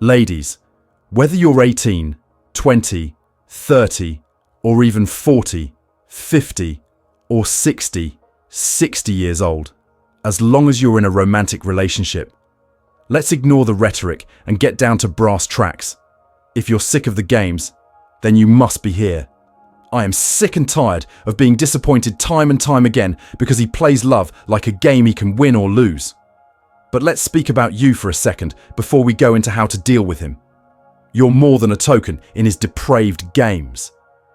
Ladies, whether you're 18, 20, 30, or even 40, 50, or 60 years old, as long as you're in a romantic relationship, let's ignore the rhetoric and get down to brass tracks. If you're sick of the games, then you must be here. I am sick and tired of being disappointed time and time again because he plays love like a game he can win or lose. But let's speak about you for a second before we go into how to deal with him. You're more than a token in his depraved games.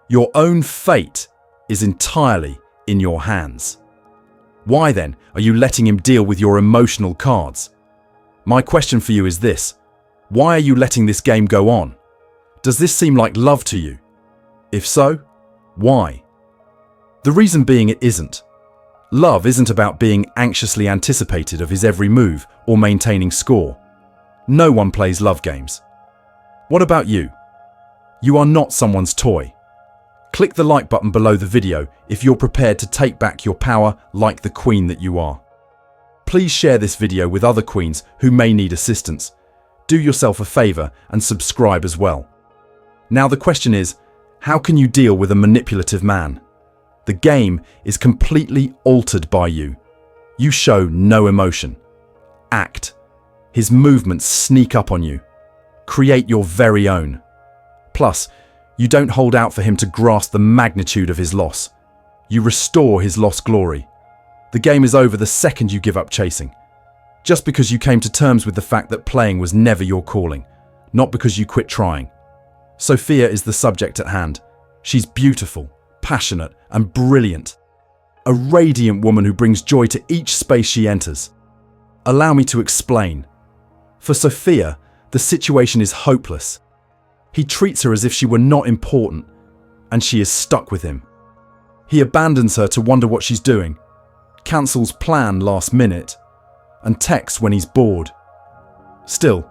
Your own fate is entirely in your hands. Why then are you letting him deal with your emotional cards? My question for you is this: why are you letting this game go on? Does this seem like love to you? If so, why? The reason being it isn't. Love isn't about being anxiously anticipated of his every move or maintaining score. No one plays love games. What about you? You are not someone's toy. Click the like button below the video if you're prepared to take back your power like the queen that you are. Please share this video with other queens who may need assistance. Do yourself a favor and subscribe as well. Now the question is, how can you deal with a manipulative man? The game is completely altered by you. You show no emotion. Act. His movements sneak up on you. Create your very own. Plus, you don't hold out for him to grasp the magnitude of his loss. You restore his lost glory. The game is over the second you give up chasing. Just because you came to terms with the fact that playing was never your calling, not because you quit trying. Sophia is the subject at hand. She's beautiful, passionate, and brilliant. A radiant woman who brings joy to each space she enters. Allow me to explain. For Sophia, the situation is hopeless. He treats her as if she were not important, and she is stuck with him. He abandons her to wonder what she's doing, cancels plan last minute, and texts when he's bored. Still,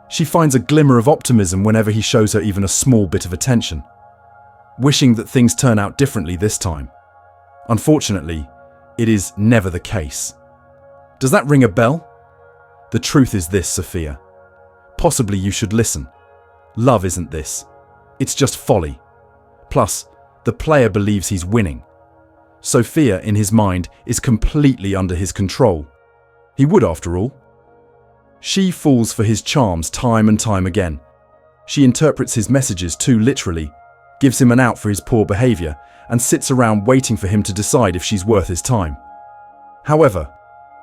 she finds a glimmer of optimism whenever he shows her even a small bit of attention, wishing that things turn out differently this time. Unfortunately, it is never the case. Does that ring a bell? The truth is this, Sophia. Possibly you should listen. Love isn't this. It's just folly. Plus, the player believes he's winning. Sophia, in his mind, is completely under his control. He would, after all. She falls for his charms time and time again. She interprets his messages too literally, gives him an out for his poor behavior, and sits around waiting for him to decide if she's worth his time. However,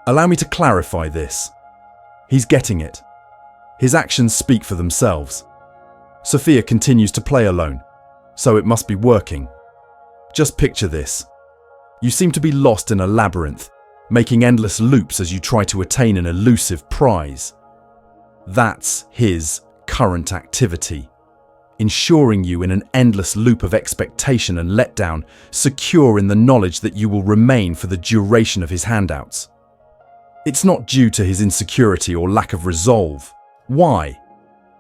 allow me to clarify this. He's getting it. His actions speak for themselves. Sophia continues to play alone, so it must be working. Just picture this. You seem to be lost in a labyrinth, making endless loops as you try to attain an elusive prize. That's his current activity, ensuring you in an endless loop of expectation and letdown, secure in the knowledge that you will remain for the duration of his handouts. It's not due to his insecurity or lack of resolve. Why?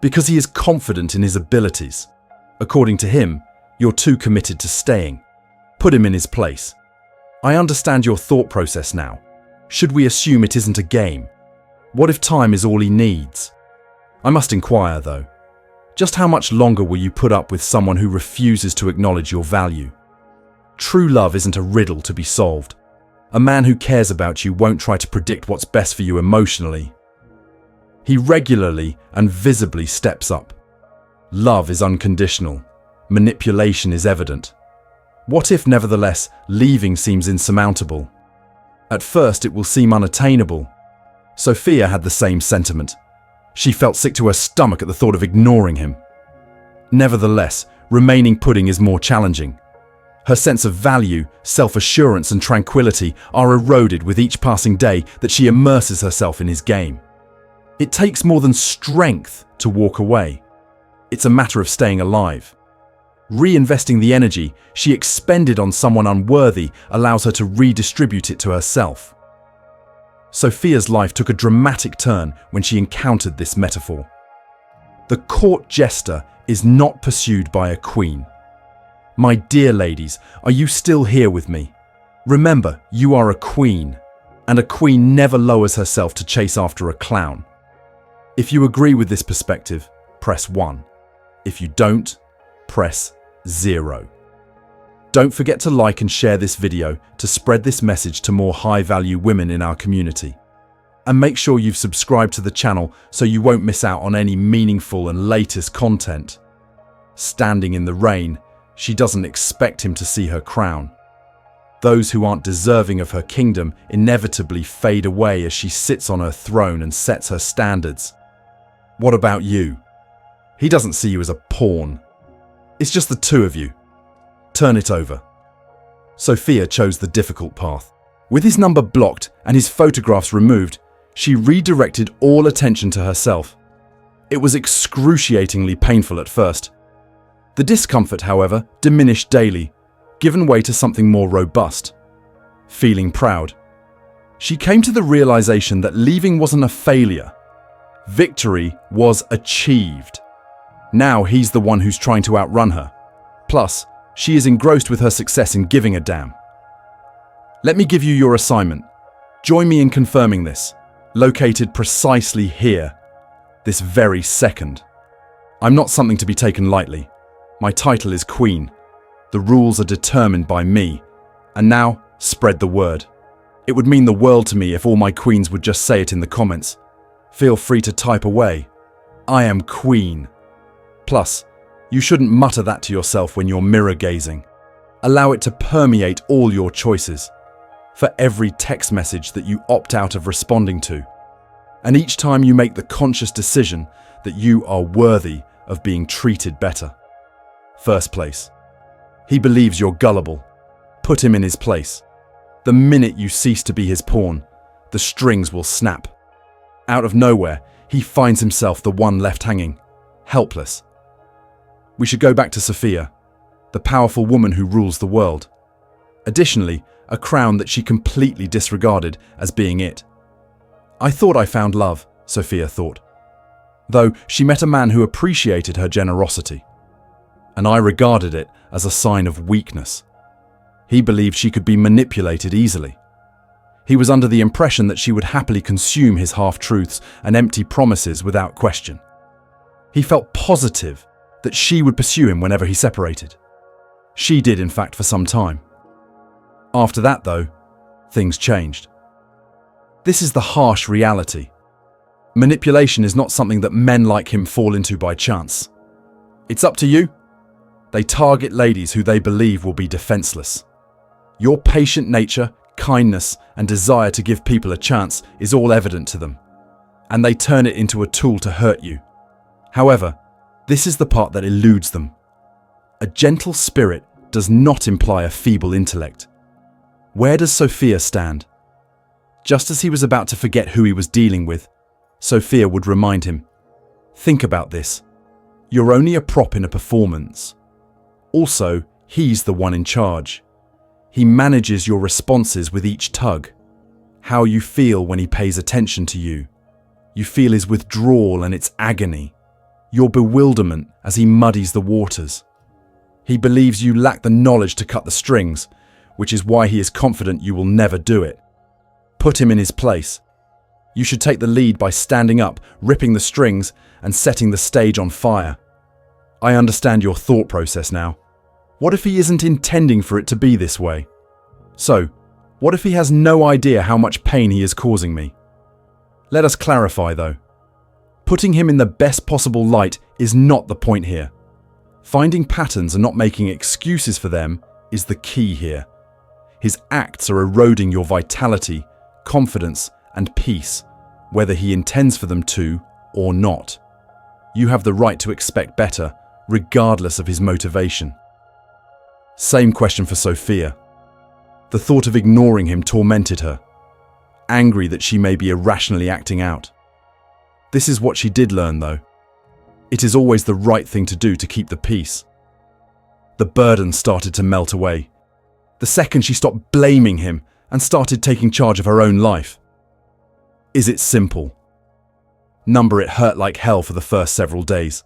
Because he is confident in his abilities. According to him, you're too committed to staying. Put him in his place. I understand your thought process now. Should we assume it isn't a game? What if time is all he needs? I must inquire, though. Just how much longer will you put up with someone who refuses to acknowledge your value? True love isn't a riddle to be solved. A man who cares about you won't try to predict what's best for you emotionally. He regularly and visibly steps up. Love is unconditional. Manipulation is evident. What if, nevertheless, leaving seems insurmountable? At first, it will seem unattainable. Sophia had the same sentiment. She felt sick to her stomach at the thought of ignoring him. Nevertheless, remaining pudding is more challenging. Her sense of value, self-assurance, and tranquility are eroded with each passing day that she immerses herself in his game. It takes more than strength to walk away. It's a matter of staying alive. Reinvesting the energy she expended on someone unworthy allows her to redistribute it to herself. Sophia's life took a dramatic turn when she encountered this metaphor. The court jester is not pursued by a queen. My dear ladies, are you still here with me? Remember, you are a queen, and a queen never lowers herself to chase after a clown. If you agree with this perspective, press 1. If you don't, press 0. Don't forget to like and share this video to spread this message to more high-value women in our community. And make sure you've subscribed to the channel so you won't miss out on any meaningful and latest content. Standing in the rain, she doesn't expect him to see her crown. Those who aren't deserving of her kingdom inevitably fade away as she sits on her throne and sets her standards. What about you? He doesn't see you as a pawn. It's just the two of you. Turn it over. Sophia chose the difficult path. With his number blocked and his photographs removed, she redirected all attention to herself. It was excruciatingly painful at first. The discomfort, however, diminished daily, giving way to something more robust. Feeling proud, she came to the realization that leaving wasn't a failure. Victory was achieved. Now he's the one who's trying to outrun her. Plus, she is engrossed with her success in giving a damn. Let me give you your assignment. Join me in confirming this, located precisely here, this very second. I'm not something to be taken lightly. My title is Queen. The rules are determined by me. And now, spread the word. It would mean the world to me if all my queens would just say it in the comments. Feel free to type away. I am Queen. Plus, you shouldn't mutter that to yourself when you're mirror gazing. Allow it to permeate all your choices. For every text message that you opt out of responding to. And each time you make the conscious decision that you are worthy of being treated better. First place. He believes you're gullible. Put him in his place. The minute you cease to be his pawn, the strings will snap. Out of nowhere, he finds himself the one left hanging, helpless. We should go back to Sophia, the powerful woman who rules the world. Additionally, a crown that she completely disregarded as being it. I thought I found love, Sophia thought. Though she met a man who appreciated her generosity. And I regarded it as a sign of weakness. He believed she could be manipulated easily. He was under the impression that she would happily consume his half-truths and empty promises without question. He felt positive that she would pursue him whenever he separated. She did, in fact, for some time. After that, though, things changed. This is the harsh reality. Manipulation is not something that men like him fall into by chance. It's up to you. They target ladies who they believe will be defenseless. Your patient nature, kindness, and desire to give people a chance is all evident to them, and they turn it into a tool to hurt you. However, this is the part that eludes them. A gentle spirit does not imply a feeble intellect. Where does Sophia stand? Just as he was about to forget who he was dealing with, Sophia would remind him, think about this. You're only a prop in a performance. Also, he's the one in charge. He manages your responses with each tug. How you feel when he pays attention to you. You feel his withdrawal and its agony. Your bewilderment as he muddies the waters. He believes you lack the knowledge to cut the strings, which is why he is confident you will never do it. Put him in his place. You should take the lead by standing up, ripping the strings, and setting the stage on fire. I understand your thought process now. What if he isn't intending for it to be this way? So, what if he has no idea how much pain he is causing me? Let us clarify, though. Putting him in the best possible light is not the point here. Finding patterns and not making excuses for them is the key here. His acts are eroding your vitality, confidence, and peace, whether he intends for them to or not. You have the right to expect better, regardless of his motivation. Same question for Sophia. The thought of ignoring him tormented her, angry that she may be irrationally acting out. This is what she did learn, though. It is always the right thing to do to keep the peace. The burden started to melt away. The second she stopped blaming him and started taking charge of her own life. Is it simple? Number it hurt like hell for the first several days.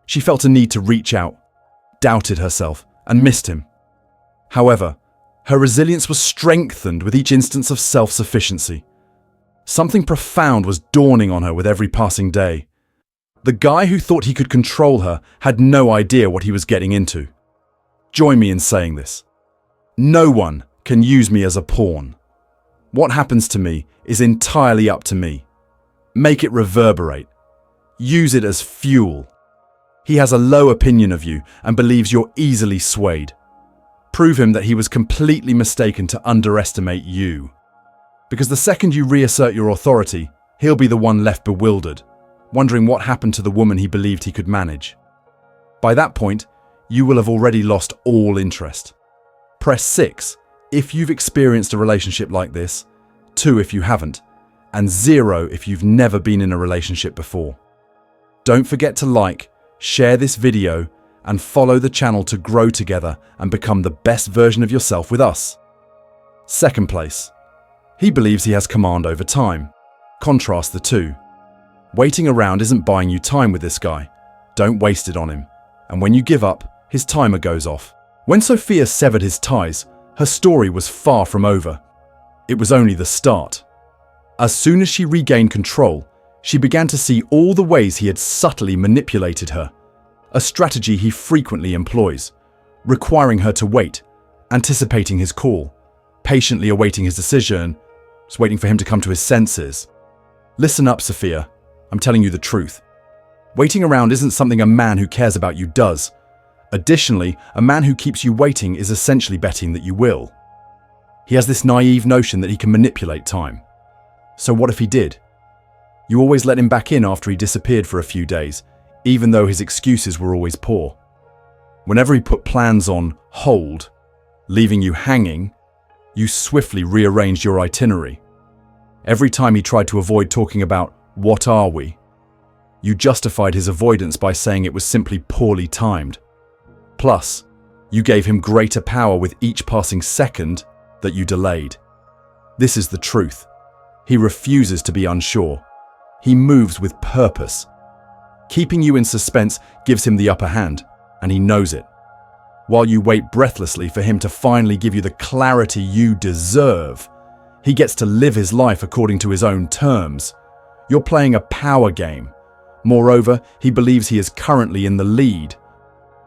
She felt a need to reach out, doubted herself, and missed him. However, her resilience was strengthened with each instance of self-sufficiency. Something profound was dawning on her with every passing day. The guy who thought he could control her had no idea what he was getting into. Join me in saying this. No one can use me as a pawn. What happens to me is entirely up to me. Make it reverberate. Use it as fuel. He has a low opinion of you and believes you're easily swayed. Prove him that he was completely mistaken to underestimate you. Because the second you reassert your authority, he'll be the one left bewildered, wondering what happened to the woman he believed he could manage. By that point, you will have already lost all interest. Press 6 if you've experienced a relationship like this, 2 if you haven't, and 0 if you've never been in a relationship before. Don't forget to like, share this video, and follow the channel to grow together and become the best version of yourself with us. Second place. He believes he has command over time. Contrast the two. Waiting around isn't buying you time with this guy. Don't waste it on him. And when you give up, his timer goes off. When Sophia severed his ties, her story was far from over. It was only the start. As soon as she regained control, she began to see all the ways he had subtly manipulated her. A strategy he frequently employs, requiring her to wait, anticipating his call, patiently awaiting his decision, just waiting for him to come to his senses. Listen up, Sophia. I'm telling you the truth. Waiting around isn't something a man who cares about you does. Additionally, a man who keeps you waiting is essentially betting that you will. He has this naive notion that he can manipulate time. So what if he did? You always let him back in after he disappeared for a few days, even though his excuses were always poor. Whenever he put plans on hold, leaving you hanging, you swiftly rearranged your itinerary. Every time he tried to avoid talking about what are we, you justified his avoidance by saying it was simply poorly timed. Plus, you gave him greater power with each passing second that you delayed. This is the truth. He refuses to be unsure. He moves with purpose. Keeping you in suspense gives him the upper hand, and he knows it. While you wait breathlessly for him to finally give you the clarity you deserve, he gets to live his life according to his own terms. You're playing a power game. Moreover, he believes he is currently in the lead.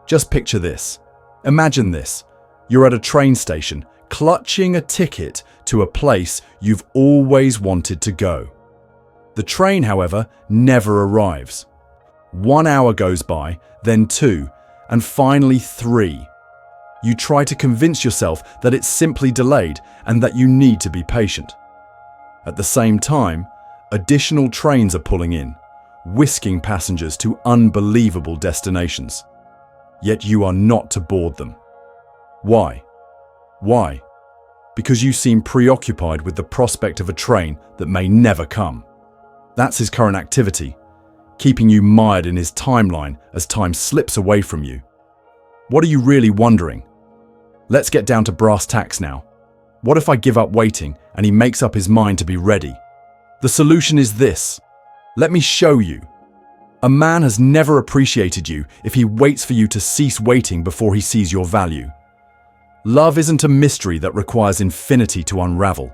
Just picture this. Imagine this. You're at a train station, clutching a ticket to a place you've always wanted to go. The train, however, never arrives. 1 hour goes by, then 2, and finally 3. You try to convince yourself that it's simply delayed and that you need to be patient. At the same time, additional trains are pulling in, whisking passengers to unbelievable destinations. Yet you are not to board them. Why? Why? Because you seem preoccupied with the prospect of a train that may never come. That's his current activity, keeping you mired in his timeline as time slips away from you. What are you really wondering? Let's get down to brass tacks now. What if I give up waiting and he makes up his mind to be ready? The solution is this. Let me show you. A man has never appreciated you if he waits for you to cease waiting before he sees your value. Love isn't a mystery that requires infinity to unravel.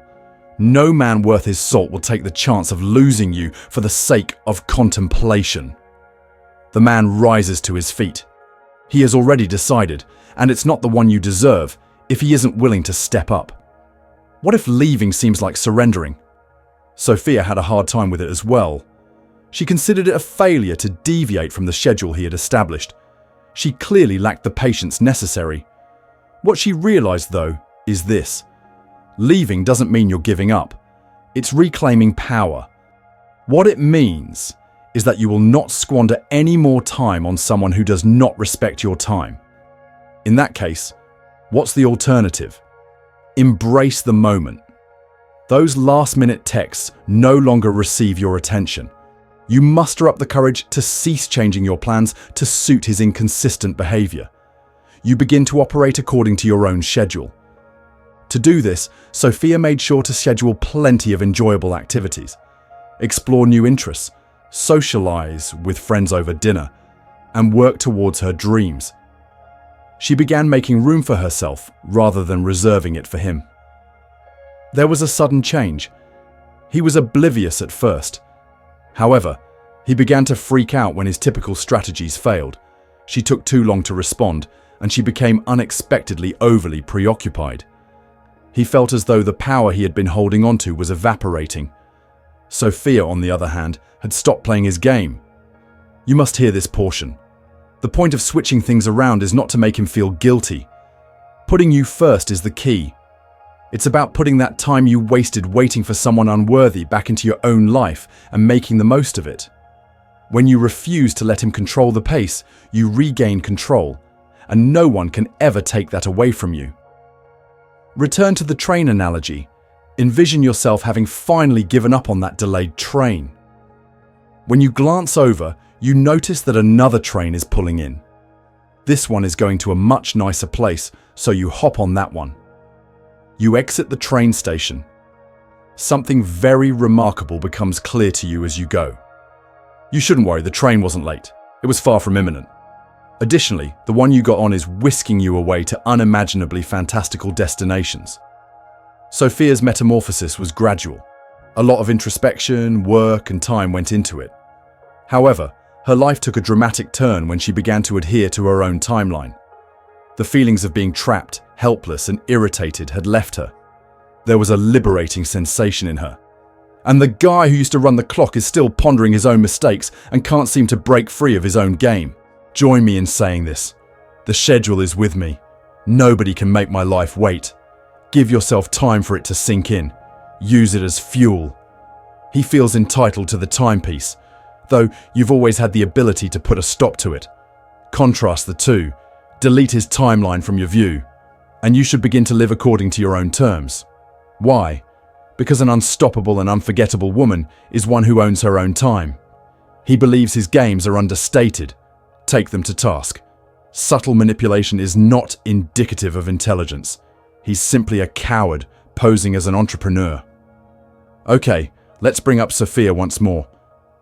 No man worth his salt will take the chance of losing you for the sake of contemplation. The man rises to his feet. He has already decided, and it's not the one you deserve if he isn't willing to step up. What if leaving seems like surrendering? Sophia had a hard time with it as well. She considered it a failure to deviate from the schedule he had established. She clearly lacked the patience necessary. What she realized, though, is this. Leaving doesn't mean you're giving up. It's reclaiming power. What it means is that you will not squander any more time on someone who does not respect your time. In that case, what's the alternative? Embrace the moment. Those last-minute texts no longer receive your attention. You muster up the courage to cease changing your plans to suit his inconsistent behavior. You begin to operate according to your own schedule. To do this, Sophia made sure to schedule plenty of enjoyable activities, explore new interests, socialize with friends over dinner, and work towards her dreams. She began making room for herself rather than reserving it for him. There was a sudden change. He was oblivious at first. However, he began to freak out when his typical strategies failed. She took too long to respond, and she became unexpectedly overly preoccupied. He felt as though the power he had been holding onto was evaporating. Sophia, on the other hand, had stopped playing his game. You must hear this portion. The point of switching things around is not to make him feel guilty. Putting you first is the key. It's about putting that time you wasted waiting for someone unworthy back into your own life and making the most of it. When you refuse to let him control the pace, you regain control, and no one can ever take that away from you. Return to the train analogy. Envision yourself having finally given up on that delayed train. When you glance over, you notice that another train is pulling in. This one is going to a much nicer place, so you hop on that one. You exit the train station. Something very remarkable becomes clear to you as you go. You shouldn't worry, the train wasn't late. It was far from imminent. Additionally, the one you got on is whisking you away to unimaginably fantastical destinations. Sophia's metamorphosis was gradual. A lot of introspection, work, and time went into it. However, her life took a dramatic turn when she began to adhere to her own timeline. The feelings of being trapped, helpless, and irritated had left her. There was a liberating sensation in her. And the guy who used to run the clock is still pondering his own mistakes and can't seem to break free of his own game. Join me in saying this. The schedule is with me. Nobody can make my life wait. Give yourself time for it to sink in. Use it as fuel. He feels entitled to the timepiece, though you've always had the ability to put a stop to it. Contrast the two. Delete his timeline from your view, and you should begin to live according to your own terms. Why? Because an unstoppable and unforgettable woman is one who owns her own time. He believes his games are understated. Take them to task. Subtle manipulation is not indicative of intelligence. He's simply a coward posing as an entrepreneur. Okay, let's bring up Sophia once more.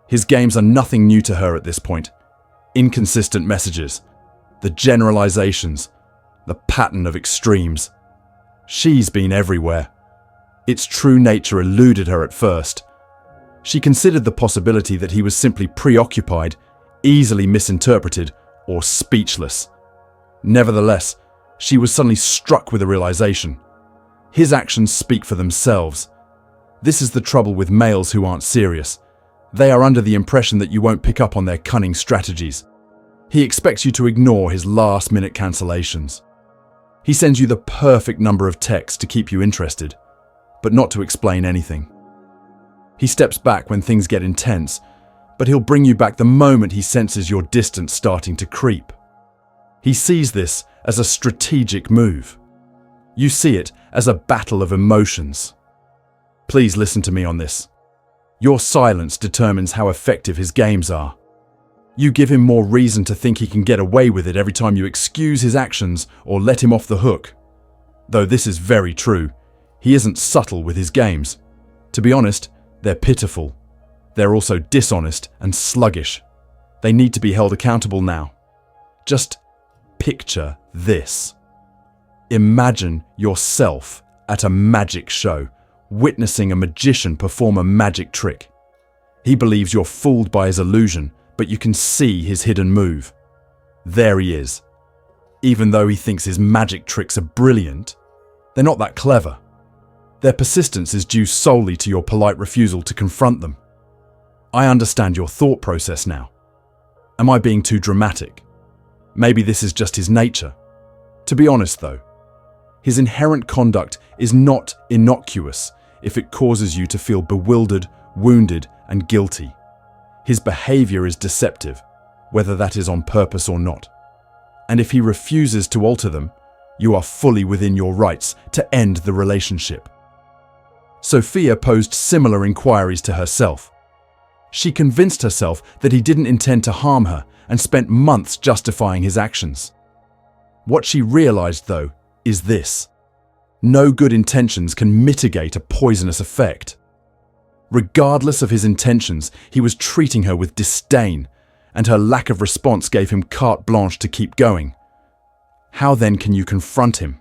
His games are nothing new to her at this point. Inconsistent messages, the generalizations, the pattern of extremes. She's been everywhere. Its true nature eluded her at first. She considered the possibility that he was simply preoccupied, easily misinterpreted, or speechless. Nevertheless, she was suddenly struck with a realization. His actions speak for themselves. This is the trouble with males who aren't serious. They are under the impression that you won't pick up on their cunning strategies. He expects you to ignore his last-minute cancellations. He sends you the perfect number of texts to keep you interested, but not to explain anything. He steps back when things get intense, but he'll bring you back the moment he senses your distance starting to creep. He sees this as a strategic move. You see it as a battle of emotions. Please listen to me on this. Your silence determines how effective his games are. You give him more reason to think he can get away with it every time you excuse his actions or let him off the hook. Though this is very true, he isn't subtle with his games. To be honest, they're pitiful. They're also dishonest and sluggish. They need to be held accountable now. Just picture this. Imagine yourself at a magic show, witnessing a magician perform a magic trick. He believes you're fooled by his illusion, but you can see his hidden move. There he is. Even though he thinks his magic tricks are brilliant, they're not that clever. Their persistence is due solely to your polite refusal to confront them. I understand your thought process now. Am I being too dramatic? Maybe this is just his nature. To be honest though, his inherent conduct is not innocuous if it causes you to feel bewildered, wounded, and guilty. His behavior is deceptive, whether that is on purpose or not. And if he refuses to alter them, you are fully within your rights to end the relationship. Sophia posed similar inquiries to herself. She convinced herself that he didn't intend to harm her and spent months justifying his actions. What she realized, though, is this. No good intentions can mitigate a poisonous effect. Regardless of his intentions, he was treating her with disdain, and her lack of response gave him carte blanche to keep going. How then can you confront him?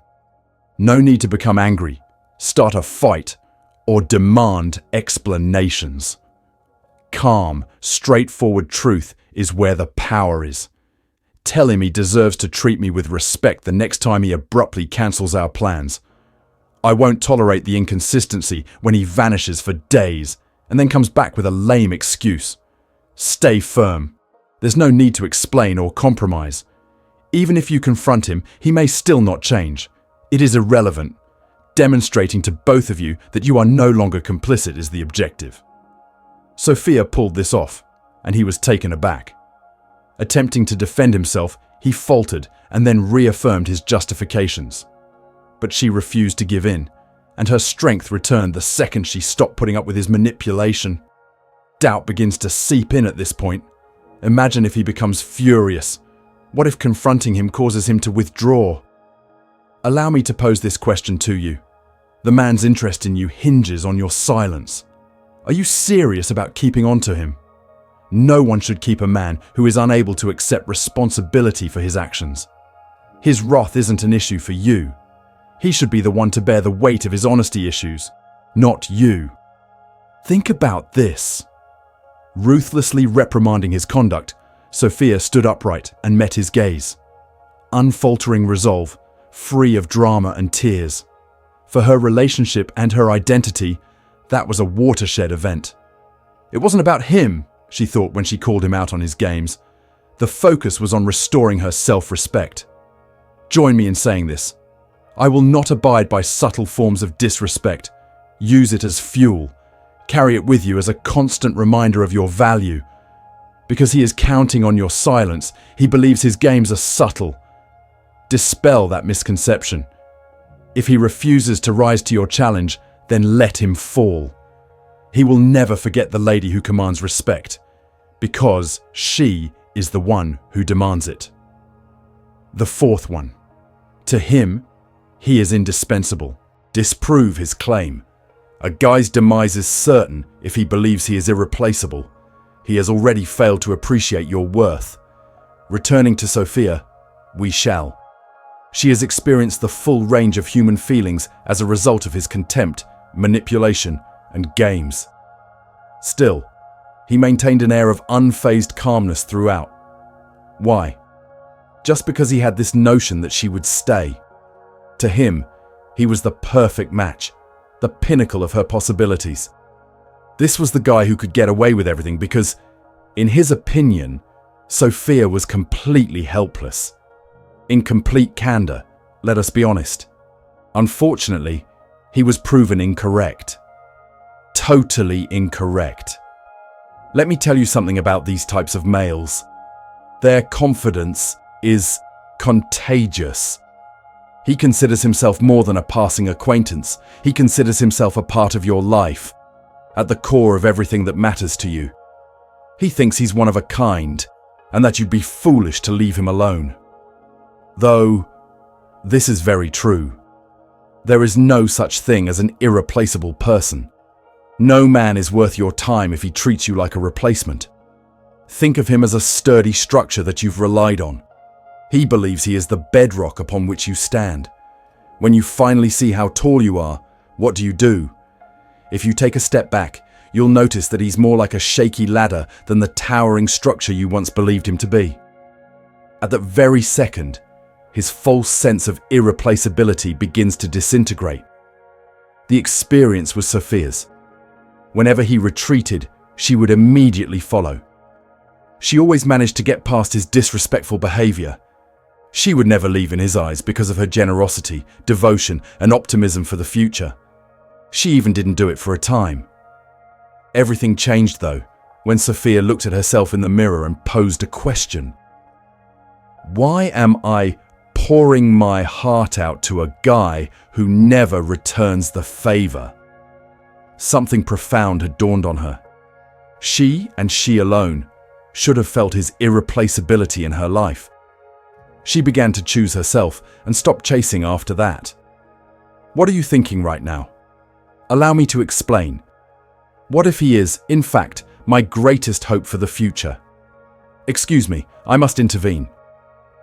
No need to become angry. Start a fight. or demand explanations. Calm, straightforward truth is where the power is. Tell him he deserves to treat me with respect the next time he abruptly cancels our plans. I won't tolerate the inconsistency when he vanishes for days and then comes back with a lame excuse. Stay firm. There's no need to explain or compromise. Even if you confront him, he may still not change. It is irrelevant. Demonstrating to both of you that you are no longer complicit is the objective. Sophia pulled this off, and he was taken aback. Attempting to defend himself, he faltered and then reaffirmed his justifications. But she refused to give in, and her strength returned the second she stopped putting up with his manipulation. Doubt begins to seep in at this point. Imagine if he becomes furious. What if confronting him causes him to withdraw? Allow me to pose this question to you. The man's interest in you hinges on your silence. Are you serious about keeping on to him? No one should keep a man who is unable to accept responsibility for his actions. His wrath isn't an issue for you. He should be the one to bear the weight of his honesty issues, not you. Think about this. Ruthlessly reprimanding his conduct, Sophia stood upright and met his gaze. Unfaltering resolve, free of drama and tears. For her relationship and her identity, that was a watershed event. It wasn't about him, she thought when she called him out on his games. The focus was on restoring her self-respect. Join me in saying this. I will not abide by subtle forms of disrespect. Use it as fuel. Carry it with you as a constant reminder of your value. Because he is counting on your silence, he believes his games are subtle. Dispel that misconception. If he refuses to rise to your challenge, then let him fall. He will never forget the lady who commands respect, because she is the one who demands it. The fourth one. To him, he is indispensable. Disprove his claim. A guy's demise is certain if he believes he is irreplaceable. He has already failed to appreciate your worth. Returning to Sophia, we shall. She has experienced the full range of human feelings as a result of his contempt, manipulation, and games. Still, he maintained an air of unfazed calmness throughout. Why? Just because he had this notion that she would stay. To him, he was the perfect match, the pinnacle of her possibilities. This was the guy who could get away with everything because, in his opinion, Sophia was completely helpless. In complete candor, let us be honest. Unfortunately, he was proven incorrect. Totally incorrect. Let me tell you something about these types of males. Their confidence is contagious. He considers himself more than a passing acquaintance. He considers himself a part of your life, at the core of everything that matters to you. He thinks he's one of a kind, and that you'd be foolish to leave him alone. Though, this is very true. There is no such thing as an irreplaceable person. No man is worth your time if he treats you like a replacement. Think of him as a sturdy structure that you've relied on. He believes he is the bedrock upon which you stand. When you finally see how tall you are, what do? If you take a step back, you'll notice that he's more like a shaky ladder than the towering structure you once believed him to be. At that very second, his false sense of irreplaceability begins to disintegrate. The experience was Sophia's. Whenever he retreated, she would immediately follow. She always managed to get past his disrespectful behavior. She would never leave in his eyes because of her generosity, devotion, and optimism for the future. She even didn't do it for a time. Everything changed, though, when Sophia looked at herself in the mirror and posed a question. Why am I pouring my heart out to a guy who never returns the favor? Something profound had dawned on her. She, and she alone, should have felt his irreplaceability in her life. She began to choose herself and stopped chasing after that. What are you thinking right now? Allow me to explain. What if he is, in fact, my greatest hope for the future? Excuse me, I must intervene.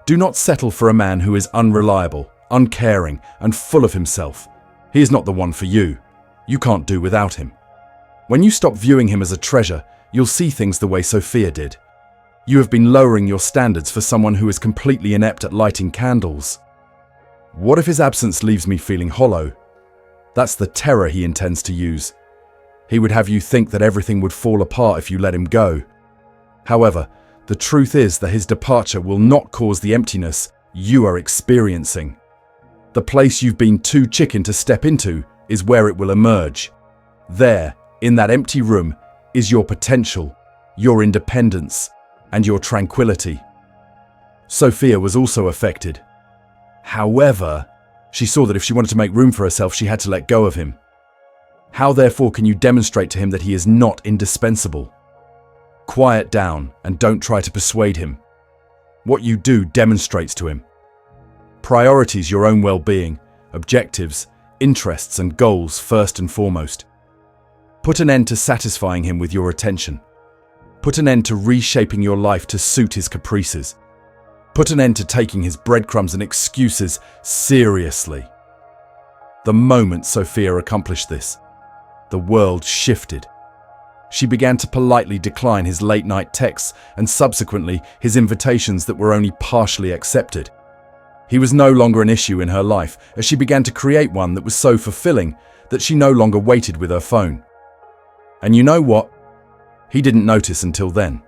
Do not settle for a man who is unreliable, uncaring, and full of himself. He is not the one for you. You can't do without him. When you stop viewing him as a treasure, you'll see things the way Sophia did. You have been lowering your standards for someone who is completely inept at lighting candles. What if his absence leaves me feeling hollow? That's the terror he intends to use. He would have you think that everything would fall apart if you let him go. However, the truth is that his departure will not cause the emptiness you are experiencing. The place you've been too chicken to step into is where it will emerge. There, in that empty room, is your potential, your independence, and your tranquility. Sophia was also affected. However, she saw that if she wanted to make room for herself, she had to let go of him. How, therefore, can you demonstrate to him that he is not indispensable? Quiet down and don't try to persuade him. What you do demonstrates to him. Priorities your own well-being, objectives, interests and goals first and foremost. Put an end to satisfying him with your attention. Put an end to reshaping your life to suit his caprices. Put an end to taking his breadcrumbs and excuses seriously. The moment Sophia accomplished this, the world shifted. She began to politely decline his late-night texts and subsequently his invitations that were only partially accepted. He was no longer an issue in her life as she began to create one that was so fulfilling that she no longer waited with her phone. And you know what? He didn't notice until then.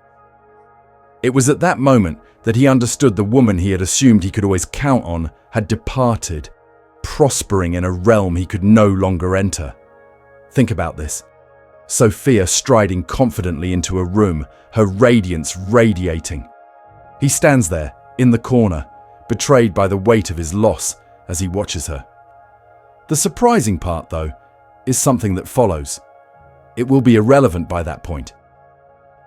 It was at that moment that he understood the woman he had assumed he could always count on had departed, prospering in a realm he could no longer enter. Think about this. Sophia striding confidently into a room, her radiance radiating. He stands there, in the corner, betrayed by the weight of his loss as he watches her. The surprising part, though, is something that follows. It will be irrelevant by that point.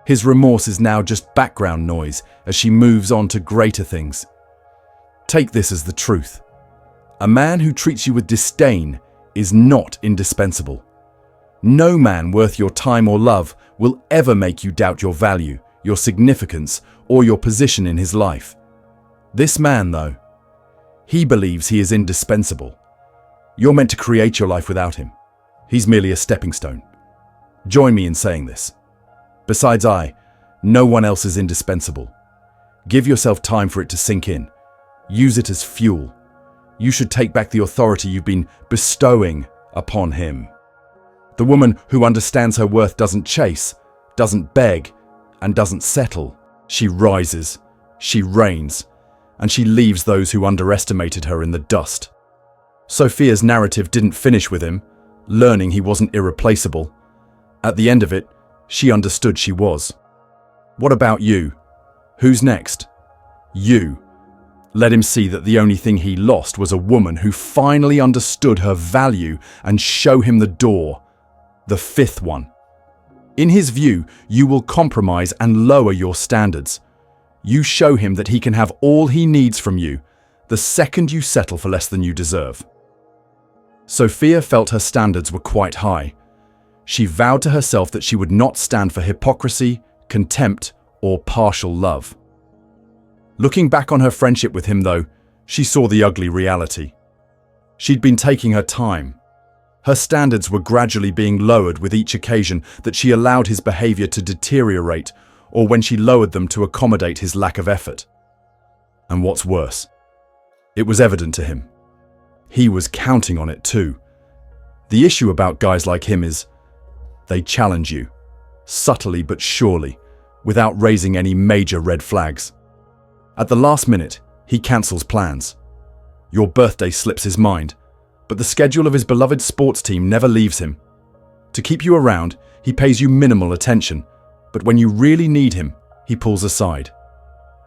His remorse is now just background noise as she moves on to greater things. Take this as the truth. A man who treats you with disdain is not indispensable. No man worth your time or love will ever make you doubt your value, your significance, or your position in his life. This man, though, he believes he is indispensable. You're meant to create your life without him. He's merely a stepping stone. Join me in saying this. Besides no one else is indispensable. Give yourself time for it to sink in. Use it as fuel. You should take back the authority you've been bestowing upon him. The woman who understands her worth doesn't chase, doesn't beg, and doesn't settle. She rises, she reigns, and she leaves those who underestimated her in the dust. Sophia's narrative didn't finish with him, learning he wasn't irreplaceable. At the end of it, she understood she was. What about you? Who's next? You. Let him see that the only thing he lost was a woman who finally understood her value and show him the door. The fifth one. In his view, you will compromise and lower your standards. You show him that he can have all he needs from you the second you settle for less than you deserve. Sophia felt her standards were quite high. She vowed to herself that she would not stand for hypocrisy, contempt, or partial love. Looking back on her friendship with him, though, she saw the ugly reality. She'd been taking her time. Her standards were gradually being lowered with each occasion that she allowed his behavior to deteriorate or when she lowered them to accommodate his lack of effort. And what's worse, it was evident to him. He was counting on it too. The issue about guys like him is they challenge you, subtly but surely, without raising any major red flags. At the last minute, he cancels plans. Your birthday slips his mind, but the schedule of his beloved sports team never leaves him. To keep you around, he pays you minimal attention, but when you really need him, he pulls aside.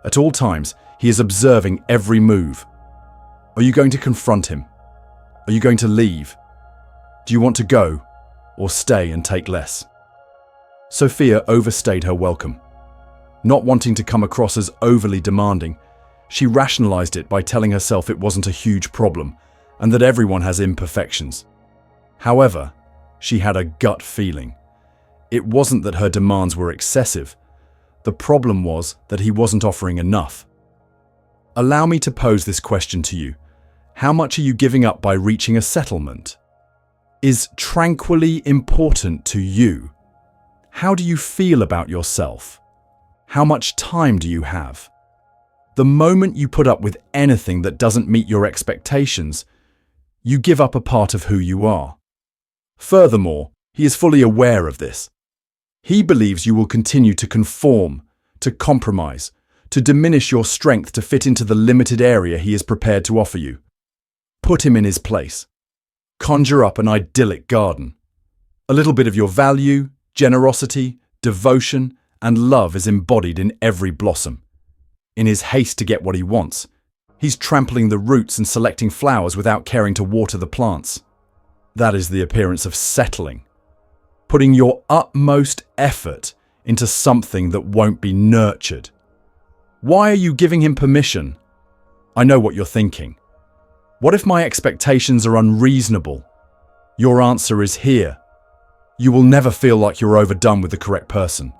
At all times, he is observing every move. Are you going to confront him? Are you going to leave? Do you want to go, or stay and take less? Sophia overstayed her welcome. Not wanting to come across as overly demanding, she rationalized it by telling herself it wasn't a huge problem and that everyone has imperfections. However, she had a gut feeling. It wasn't that her demands were excessive. The problem was that he wasn't offering enough. Allow me to pose this question to you. How much are you giving up by reaching a settlement? is tranquilly important to you. How do you feel about yourself? How much time do you have? The moment you put up with anything that doesn't meet your expectations, you give up a part of who you are. Furthermore, he is fully aware of this. He believes you will continue to conform, to compromise, to diminish your strength to fit into the limited area he is prepared to offer you. Put him in his place. Conjure up an idyllic garden. A little bit of your value, generosity, devotion, and love is embodied in every blossom. In his haste to get what he wants, he's trampling the roots and selecting flowers without caring to water the plants. That is the appearance of settling. Putting your utmost effort into something that won't be nurtured. Why are you giving him permission? I know what you're thinking. What if my expectations are unreasonable? Your answer is here. You will never feel like you're overdone with the correct person.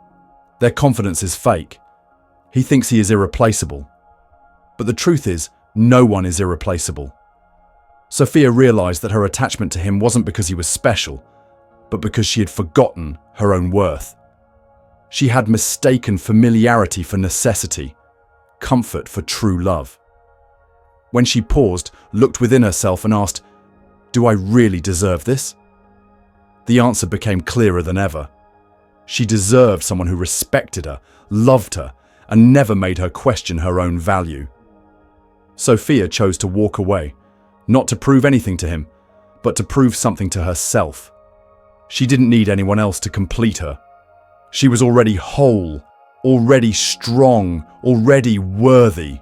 Their confidence is fake. He thinks he is irreplaceable. But the truth is, no one is irreplaceable. Sophia realized that her attachment to him wasn't because he was special, but because she had forgotten her own worth. She had mistaken familiarity for necessity, comfort for true love. When she paused, looked within herself and asked, "Do I really deserve this?" The answer became clearer than ever. She deserved someone who respected her, loved her, and never made her question her own value. Sophia chose to walk away, not to prove anything to him, but to prove something to herself. She didn't need anyone else to complete her. She was already whole, already strong, already worthy.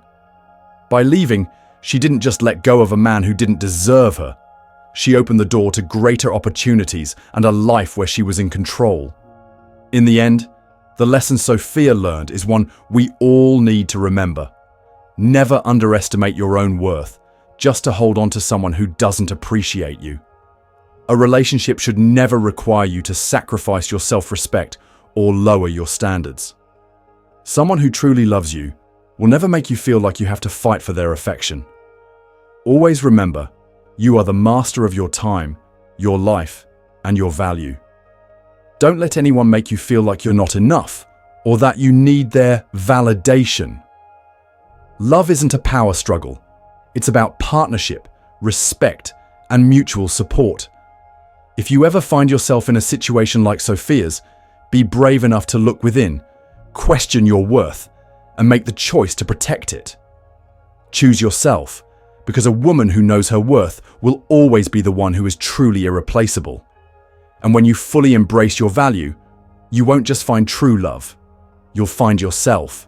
By leaving, she didn't just let go of a man who didn't deserve her. She opened the door to greater opportunities and a life where she was in control. In the end, the lesson Sophia learned is one we all need to remember. Never underestimate your own worth, just to hold on to someone who doesn't appreciate you. A relationship should never require you to sacrifice your self-respect or lower your standards. Someone who truly loves you will never make you feel like you have to fight for their affection. Always remember, you are the master of your time, your life, and your value. Don't let anyone make you feel like you're not enough or that you need their validation. Love isn't a power struggle. It's about partnership, respect, and mutual support. If you ever find yourself in a situation like Sophia's, be brave enough to look within, question your worth, and make the choice to protect it. Choose yourself, because a woman who knows her worth will always be the one who is truly irreplaceable. And when you fully embrace your value, you won't just find true love, you'll find yourself.